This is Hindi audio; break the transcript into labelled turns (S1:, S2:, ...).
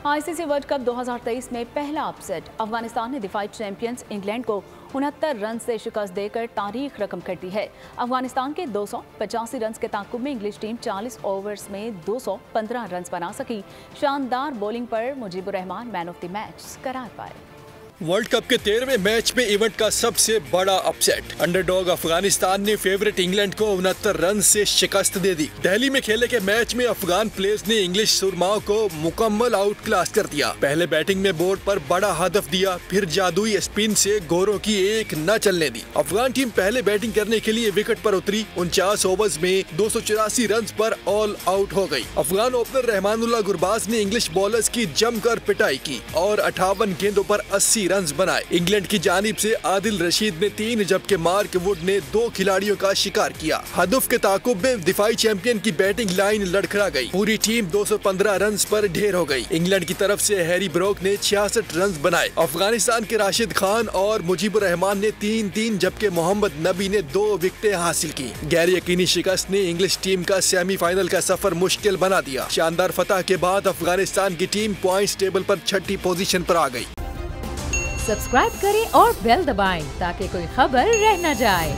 S1: आईसीसी वर्ल्ड कप 2023 में पहला अपसेट अफगानिस्तान ने डिफाइट चैंपियंस इंग्लैंड को 69 रन से शिकस्त देकर तारीख रकम कर दी है। अफगानिस्तान के 285 रन के ताकुब में इंग्लिश टीम 40 ओवर्स में 215 रन बना सकी। शानदार बॉलिंग पर Mujeebur Rahman man of the match करार पाए।
S2: वर्ल्ड कप के 13वें मैच में इवेंट का सबसे बड़ा अपसेट अंडरडॉग अफगानिस्तान ने फेवरेट इंग्लैंड को 69 रन से शिकस्त दे दी। दिल्ली में खेले के मैच में अफगान प्लेयर्स ने इंग्लिश सुरमाओं को मुकम्मल आउट क्लास कर दिया। पहले बैटिंग में बोर्ड पर बड़ा हदफ दिया, फिर जादुई स्पिन से गोरों की एक न चलने दी। अफगान टीम पहले बैटिंग करने के लिए विकेट पर उतरी। 49 ओवर्स में 284 रन पर ऑल आउट हो गई। अफगान ओपनर रहमानुल्लाह गुरबाज ने इंग्लिश बॉलर्स की जमकर पिटाई की और 58 गेंदों पर 80 रन बनाए। इंग्लैंड की जानिब से आदिल रशीद ने 3 जबकि मार्क वुड ने 2 खिलाड़ियों का शिकार किया। हदफ के ताकुब में दिफाई चैंपियन की बैटिंग लाइन लड़खड़ा गई। पूरी टीम 215 रन पर ढेर हो गई। इंग्लैंड की तरफ से हैरी ब्रोक ने 66 रन बनाए। अफगानिस्तान के राशिद खान और मुजीबुर रहमान ने 3-3 जबकि मोहम्मद नबी ने 2 विकेटें हासिल की। गैर यकीनी शिकस्त ने इंग्लिश टीम का सेमीफाइनल का सफर मुश्किल बना दिया। शानदार फतह के बाद अफगानिस्तान की टीम पॉइंट्स टेबल पर 6ठी पोजीशन पर आ गई।
S3: सब्सक्राइब करें और बेल दबाएं ताकि कोई खबर रह न जाए।